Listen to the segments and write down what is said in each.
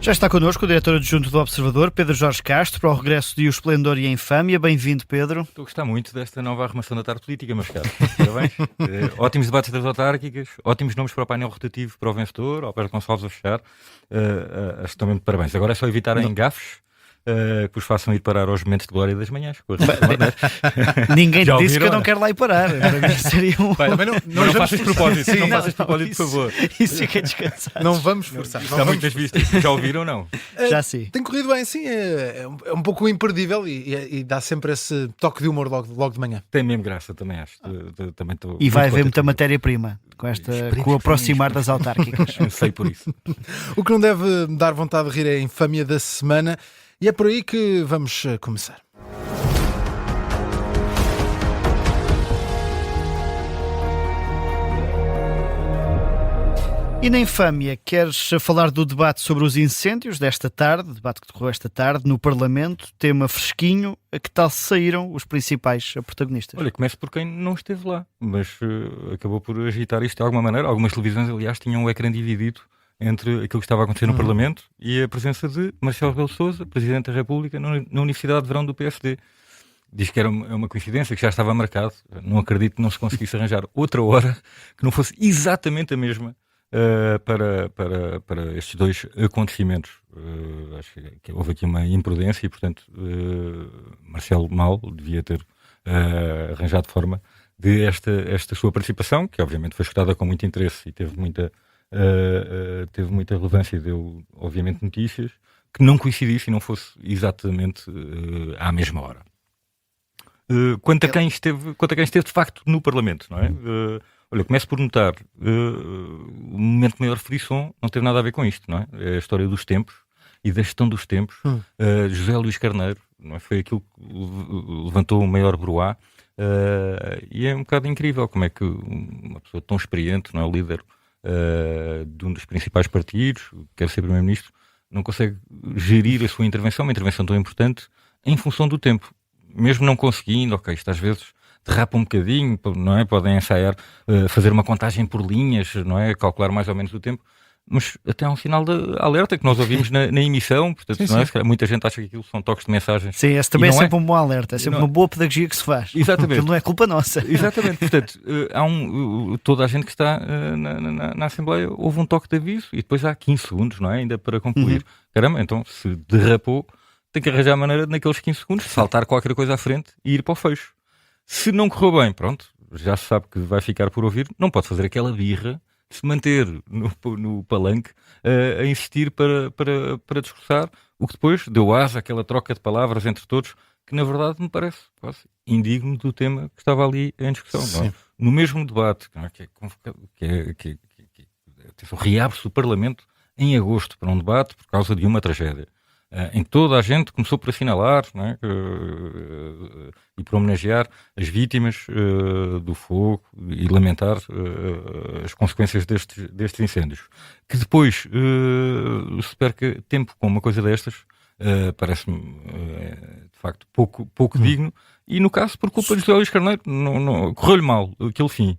Já está connosco o diretor adjunto do Observador, Pedro Jorge Castro, para o regresso de O Esplendor e a Infâmia. Bem-vindo, Pedro. Estou a gostar muito desta nova arrumação da tarde política, meus caros. Parabéns. Ótimos debates das autárquicas, ótimos nomes para o painel rotativo para o vencedor, Alberto Gonçalves a fechar. Acho também de parabéns. Agora é só evitarem gafes que os façam ir parar aos momentos de glória das manhãs. Ninguém Já te disse que eu ouviram, não quero lá ir parar. Seria um... Não faças de propósito, não faças de propósito, por favor. Isso fica descansado. Não vamos forçar. Está muitas vistas. Já ouviram ou não? Já sim. Tem corrido bem, sim. É um pouco imperdível e dá sempre esse toque de humor logo de manhã. Tem mesmo graça, também acho. Também estou E vai haver muito muita matéria-prima com o aproximar das autárquicas. sei por isso. O que não deve dar vontade de rir é a infâmia da semana e é por aí que vamos começar. E na Infâmia, queres falar do debate sobre os incêndios desta tarde, debate que decorreu esta tarde no Parlamento, tema fresquinho, a que tal saíram os principais protagonistas? Olha, começo por quem não esteve lá, mas acabou por agitar isto de alguma maneira. Algumas televisões, aliás, tinham o ecrã dividido entre aquilo que estava a acontecer no Parlamento e a presença de Marcelo Rebelo de Sousa, Presidente da República, na Universidade de Verão do PSD. Diz que era uma coincidência, que já estava marcado. Não acredito que não se conseguisse arranjar outra hora que não fosse exatamente a mesma para estes dois acontecimentos. Acho que houve aqui uma imprudência e, portanto, Marcelo mal devia ter arranjado forma de esta sua participação, que obviamente foi escutada com muito interesse e teve muita relevância e deu, obviamente, notícias, que não coincidisse e não fosse exatamente à mesma hora. Quanto a quem esteve de facto no Parlamento, não é? Olha, começo por notar, o momento de maior frisson não teve nada a ver com isto, não é? É a história dos tempos e da gestão dos tempos. José Luís Carneiro, não é? Foi aquilo que levantou o maior broá, e é um bocado incrível como é que uma pessoa tão experiente, não é? O líder de um dos principais partidos, que quer ser Primeiro-Ministro, não consegue gerir a sua intervenção, uma intervenção tão importante, em função do tempo. Mesmo não conseguindo, ok, isto às vezes derrapa um bocadinho, não é? Podem ensaiar, fazer uma contagem por linhas, não é? Calcular mais ou menos o tempo, mas até há um sinal de alerta que nós ouvimos na emissão, portanto, sim, não é? sim. Muita gente acha que aquilo são toques de mensagens. Sim, esse também é sempre um bom alerta, é sempre uma boa pedagogia que se faz. Exatamente. Aquilo não é culpa nossa. Exatamente, portanto, toda a gente que está na Assembleia houve um toque de aviso e depois há 15 segundos, não é? Ainda para concluir. Caramba, então se derrapou, tem que arranjar a maneira de naqueles 15 segundos saltar qualquer coisa à frente e ir para o fecho. Se não correu bem, pronto, já se sabe que vai ficar por ouvir, não pode fazer aquela birra de se manter no palanque a insistir para discursar, o que depois deu asa àquela troca de palavras entre todos, que na verdade me parece quase indigno do tema que estava ali em discussão. Não é? No mesmo debate, reabre-se o Parlamento em agosto para um debate por causa de uma tragédia. Em que toda a gente começou por assinalar, não é? E por homenagear as vítimas do fogo e lamentar as consequências destes incêndios. Que depois se perca tempo com uma coisa destas, parece-me de facto pouco digno, e no caso por culpa de José Luís Carneiro correu-lhe mal aquele fim.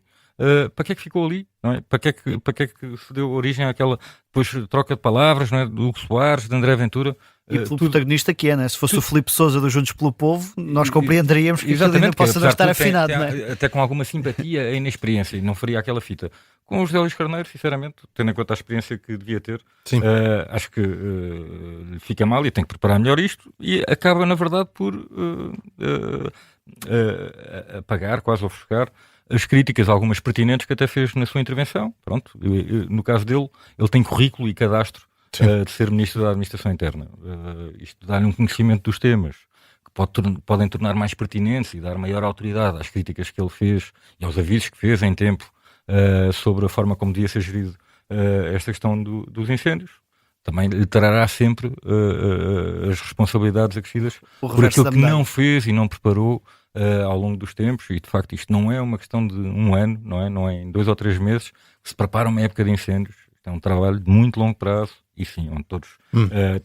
Para que é que ficou ali? Não é? Para que é que se deu origem àquela depois troca de palavras, não é? Do Hugo Soares, de André Ventura? E pelo protagonista que é, né? Se fosse o Filipe Sousa do Juntos pelo Povo, nós compreenderíamos que aquilo ainda possa não estar afinado, não é? Até com alguma simpatia e inexperiência, e não faria aquela fita. Com o José Luís Carneiro, sinceramente, tendo em conta a experiência que devia ter, acho que fica mal e tem que preparar melhor isto, e acaba, na verdade, por apagar, quase ofuscar, as críticas, algumas pertinentes que até fez na sua intervenção. Pronto, no caso dele, ele tem currículo e cadastro de ser Ministro da Administração Interna. Isto dá-lhe um conhecimento dos temas que podem tornar mais pertinentes e dar maior autoridade às críticas que ele fez e aos avisos que fez em tempo sobre a forma como devia ser gerido esta questão dos incêndios. Também lhe trará sempre as responsabilidades acrescidas por aquilo que não fez e não preparou ao longo dos tempos, e de facto isto não é uma questão de um ano, não é em 2 ou 3 meses que se prepara uma época de incêndios. Isto é um trabalho de muito longo prazo e sim, onde todos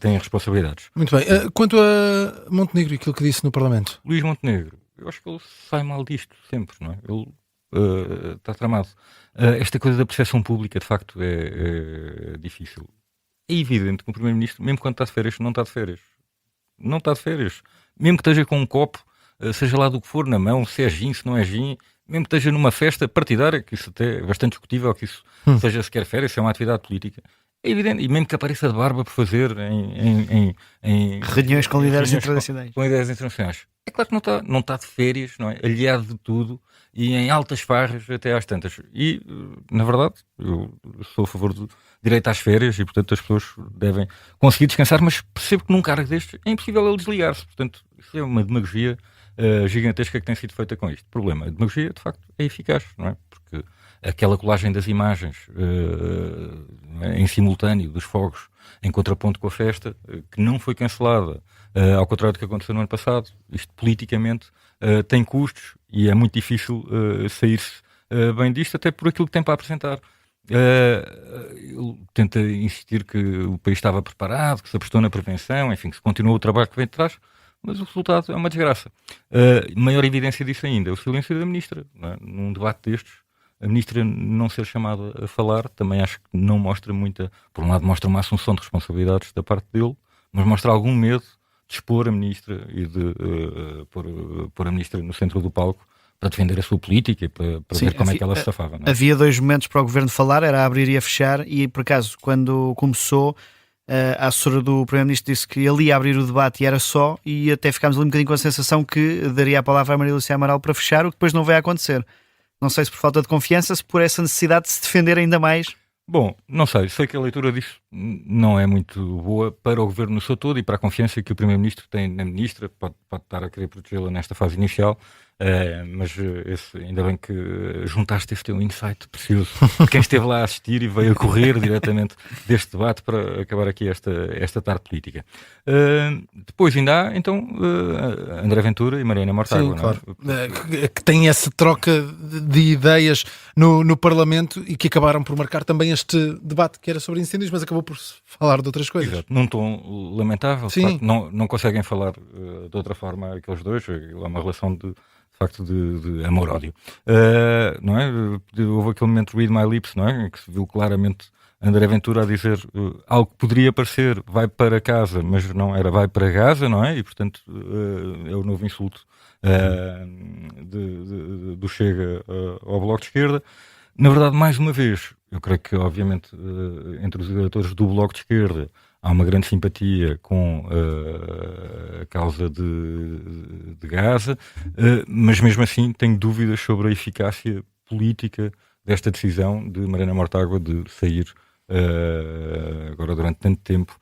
têm responsabilidades. Muito bem. Quanto a Montenegro e aquilo que disse no Parlamento? Luís Montenegro, eu acho que ele sai mal disto sempre, não é? Ele está tramado. Esta coisa da percepção pública de facto é difícil. é evidente que o Primeiro-Ministro, mesmo quando está de férias, não está de férias. Não está de férias. Mesmo que esteja com um copo, seja lá do que for, na mão, se é gin, se não é gin, mesmo que esteja numa festa partidária, que isso até é bastante discutível, que isso seja sequer férias, se é uma atividade política. É evidente, e mesmo que apareça de barba por fazer em Reuniões com líderes reuniões internacionais. com ideias internacionais. É claro que não está de férias, não é? Aliado de tudo e em altas farras até às tantas. E, na verdade, eu sou a favor do direito às férias e, portanto, as pessoas devem conseguir descansar, mas percebo que num cargo deste é impossível ele desligar-se. Portanto, isso é uma demagogia gigantesca que tem sido feita com isto. O problema, a demagogia, de facto, é eficaz, não é? Porque aquela colagem das imagens em simultâneo dos fogos em contraponto com a festa, que não foi cancelada, ao contrário do que aconteceu no ano passado, isto politicamente tem custos e é muito difícil sair-se bem disto, até por aquilo que tem para apresentar. Ele tenta insistir que o país estava preparado, que se apostou na prevenção, enfim, que se continuou o trabalho que vem de trás, mas o resultado é uma desgraça. Maior evidência disso ainda é o silêncio da ministra, não é? Num debate destes. A ministra não ser chamada a falar também acho que não mostra muita... Por um lado mostra uma assunção de responsabilidades da parte dele, mas mostra algum medo de expor a ministra e de pôr a ministra no centro do palco para defender a sua política e para Sim, ver como é que ela se safava. Não é? Havia 2 momentos para o governo falar, era abrir e a fechar, e por acaso, quando começou, a assessora do Primeiro-Ministro disse que ele ia abrir o debate e era só, e até ficámos ali um bocadinho com a sensação que daria a palavra a Maria Lúcia Amaral para fechar, o que depois não vai acontecer. Não sei se por falta de confiança, se por essa necessidade de se defender ainda mais. Bom, não sei que a leitura disso não é muito boa para o governo no seu todo e para a confiança que o Primeiro-Ministro tem na ministra, pode estar a querer protegê-la nesta fase inicial, mas ainda bem que juntaste esse teu insight precioso de quem esteve lá a assistir e veio a correr diretamente deste debate para acabar aqui esta tarde política. Depois ainda há, então, André Ventura e Mariana Mortágua. Sim, claro. Que tem essa troca de ideias no Parlamento e que acabaram por marcar também este debate que era sobre incêndios, mas acabou por falar de outras coisas. Exato, num tom lamentável. De facto, não conseguem falar de outra forma aqueles dois. É uma relação de facto de amor-ódio. Não é? Houve aquele momento Read My Lips, não é? Em que se viu claramente André Ventura a dizer algo que poderia parecer vai para casa, mas não era vai para Gaza, não é? E portanto é o novo insulto do Chega ao Bloco de Esquerda. Na verdade, mais uma vez, eu creio que obviamente entre os eleitores do Bloco de Esquerda há uma grande simpatia com a causa de Gaza, mas mesmo assim tenho dúvidas sobre a eficácia política desta decisão de Mariana Mortágua de sair agora durante tanto tempo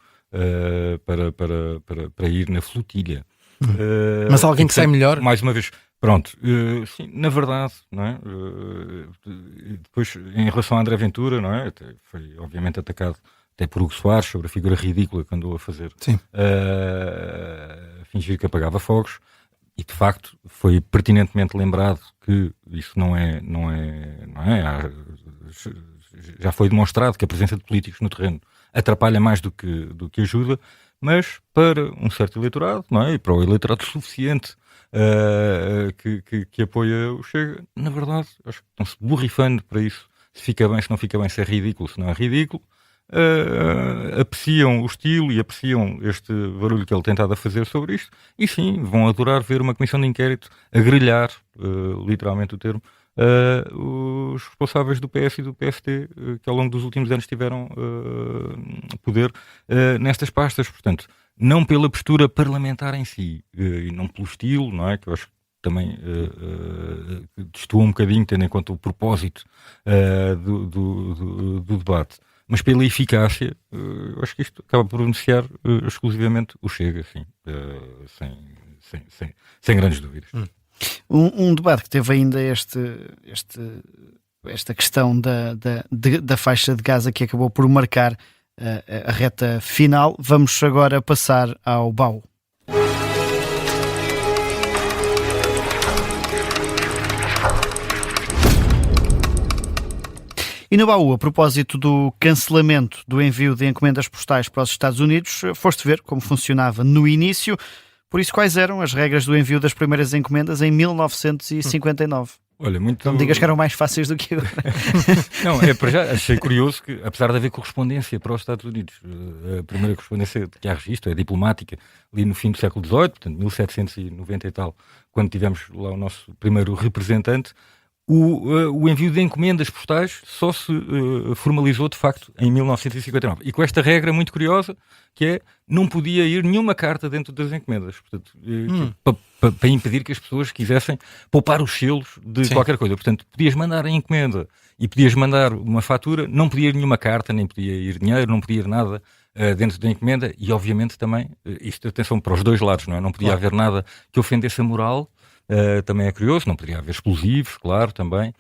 para ir na flotilha. Mas alguém que sai melhor? Mais uma vez, pronto, sim, na verdade, não é? Depois, em relação a André Ventura, não é? Foi obviamente atacado até por Hugo Soares, sobre a figura ridícula que andou a fazer, fingir que apagava fogos, e de facto foi pertinentemente lembrado que isso não é já foi demonstrado que a presença de políticos no terreno atrapalha mais do que ajuda, mas para um certo eleitorado, não é? E para o eleitorado suficiente que apoia o Chega, na verdade, acho que estão-se borrifando para isso, se fica bem, se não fica bem, se é ridículo, se não é ridículo. Apreciam o estilo e apreciam este barulho que ele tem estado a fazer sobre isto, e sim, vão adorar ver uma comissão de inquérito a grelhar, literalmente o termo, os responsáveis do PS e do PST que ao longo dos últimos anos tiveram poder nestas pastas. Portanto, não pela postura parlamentar em si e não pelo estilo, não é? Que eu acho que também destoa um bocadinho, tendo em conta o propósito do debate, mas pela eficácia, eu acho que isto acaba por beneficiar exclusivamente o Chega, assim, sem grandes dúvidas. Um debate que teve ainda esta questão da faixa de Gaza, que acabou por marcar a reta final. Vamos agora passar ao BAU. E no BAU, a propósito do cancelamento do envio de encomendas postais para os Estados Unidos, foste ver como funcionava no início. Por isso, quais eram as regras do envio das primeiras encomendas em 1959? Olha, muito... Não me digas que eram mais fáceis do que agora. Não, para já achei curioso que, apesar de haver correspondência para os Estados Unidos, a primeira correspondência que há registro é diplomática, ali no fim do século XVIII, portanto 1790 e tal, quando tivemos lá o nosso primeiro representante, o envio de encomendas postais só se formalizou de facto em 1959. E com esta regra muito curiosa, que é, não podia ir nenhuma carta dentro das encomendas. Portanto, para impedir que as pessoas quisessem poupar os selos de qualquer coisa. Portanto, podias mandar a encomenda e podias mandar uma fatura, não podia ir nenhuma carta, nem podia ir dinheiro, não podia ir nada dentro da encomenda. E obviamente também, isto atenção para os dois lados, não é? Não podia haver nada que ofendesse a moral. Também é curioso, não poderia haver explosivos, claro, também.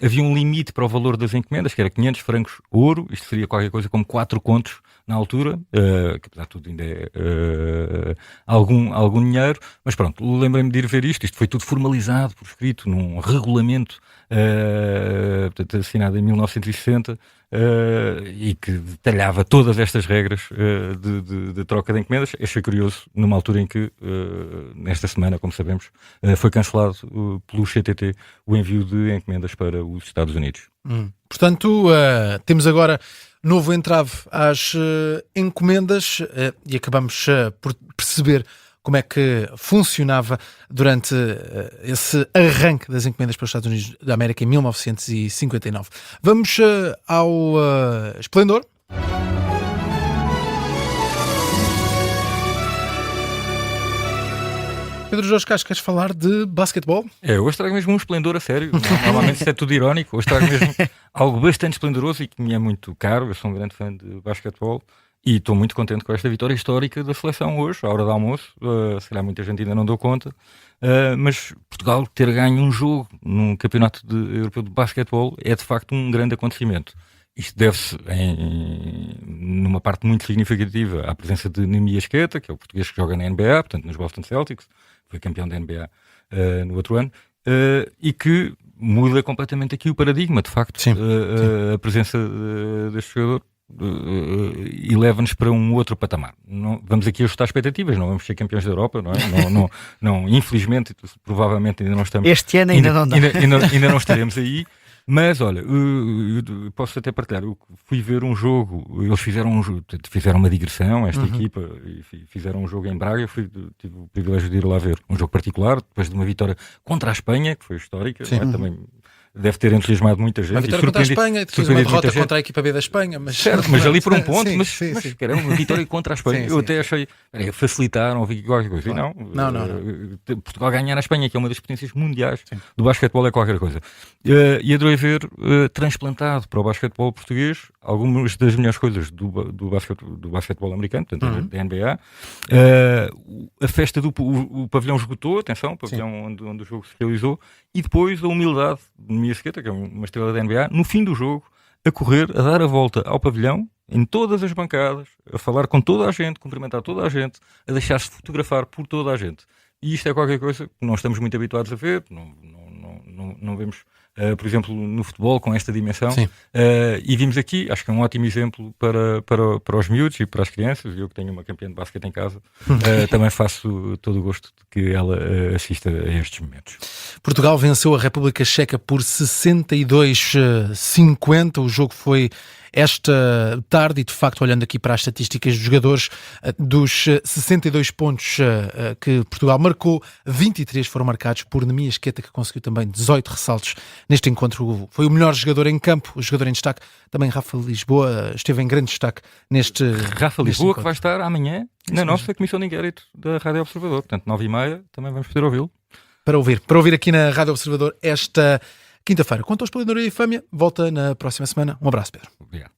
Havia um limite para o valor das encomendas, que era 500 francos ouro, isto seria qualquer coisa como 4 contos na altura, que apesar de tudo ainda é algum dinheiro, mas pronto, lembrei-me de ir ver isto foi tudo formalizado por escrito num regulamento portanto, assinado em 1960, e que detalhava todas estas regras de troca de encomendas. Achei curioso numa altura em que, nesta semana, como sabemos, foi cancelado pelo CTT o envio de encomendas para os Estados Unidos. Portanto, temos agora novo entrave às encomendas e acabamos por perceber como é que funcionava durante esse arranque das encomendas para os Estados Unidos da América em 1959. Vamos ao Esplendor. Pedro Jorge Castro, queres falar de basquetebol? Hoje trago mesmo um esplendor a sério. Normalmente isto é tudo irónico. Hoje trago mesmo algo bastante esplendoroso e que me é muito caro. Eu sou um grande fã de basquetebol. E estou muito contente com esta vitória histórica da seleção hoje, à hora do almoço. Se calhar muita gente ainda não deu conta. Mas Portugal ter ganho um jogo num campeonato europeu de basquetebol é de facto um grande acontecimento. Isto deve-se, numa parte muito significativa, à presença de Neemias Queta, que é o português que joga na NBA, portanto nos Boston Celtics, foi campeão da NBA no outro ano, e que muda completamente aqui o paradigma, de facto, a presença deste jogador. E leva-nos para um outro patamar. Não, vamos aqui ajustar expectativas, não vamos ser campeões da Europa, não é? Não, infelizmente, provavelmente ainda não estamos. Este ano ainda não dá. Ainda não estaremos aí, mas olha, eu posso até partilhar. Eu fui ver um jogo, eles fizeram uma digressão, esta equipa, e fizeram um jogo em Braga. Eu tive o privilégio de ir lá ver um jogo particular, depois de uma vitória contra a Espanha, que foi histórica, não é? Também. Deve ter entusiasmado muita gente. Uma vitória contra a Espanha, depois uma derrota contra a equipa B da Espanha. Mas... Certo, mas ali por um ponto, mas caramba, uma vitória contra a Espanha. Eu até achei, facilitaram, ouvi qualquer coisa. Claro. E não. Portugal ganhar a Espanha, que é uma das potências mundiais do basquetebol, é qualquer coisa. E adorei ver transplantado para o basquetebol português algumas das melhores coisas do basquetebol americano, portanto, da NBA. A festa o pavilhão esgotou, atenção, o pavilhão onde o jogo se realizou, e depois a humildade de Neemias Queta, que é uma estrela da NBA, no fim do jogo, a correr, a dar a volta ao pavilhão, em todas as bancadas, a falar com toda a gente, cumprimentar toda a gente, a deixar-se fotografar por toda a gente. E isto é qualquer coisa que não estamos muito habituados a ver, não vemos, por exemplo, no futebol com esta dimensão. E vimos aqui, acho que é um ótimo exemplo para os miúdos e para as crianças. Eu que tenho uma campeã de basquete em casa, também faço todo o gosto de que ela assista a estes momentos. Portugal venceu a República Checa por 62-50. O jogo foi esta tarde e, de facto, olhando aqui para as estatísticas dos jogadores, dos 62 pontos que Portugal marcou, 23 foram marcados por Neemias Queta, que conseguiu também 18 ressaltos neste encontro. Foi o melhor jogador em campo, o jogador em destaque. Também Rafa Lisboa esteve em grande destaque neste Rafa Lisboa, encontro, que vai estar amanhã na nossa Comissão de Inquérito da Rádio Observador. Portanto, 9h30, também vamos poder ouvi-lo. Para ouvir aqui na Rádio Observador esta quinta-feira. Quanto ao Esplendor e Infâmia, volta na próxima semana. Um abraço, Pedro. Obrigado.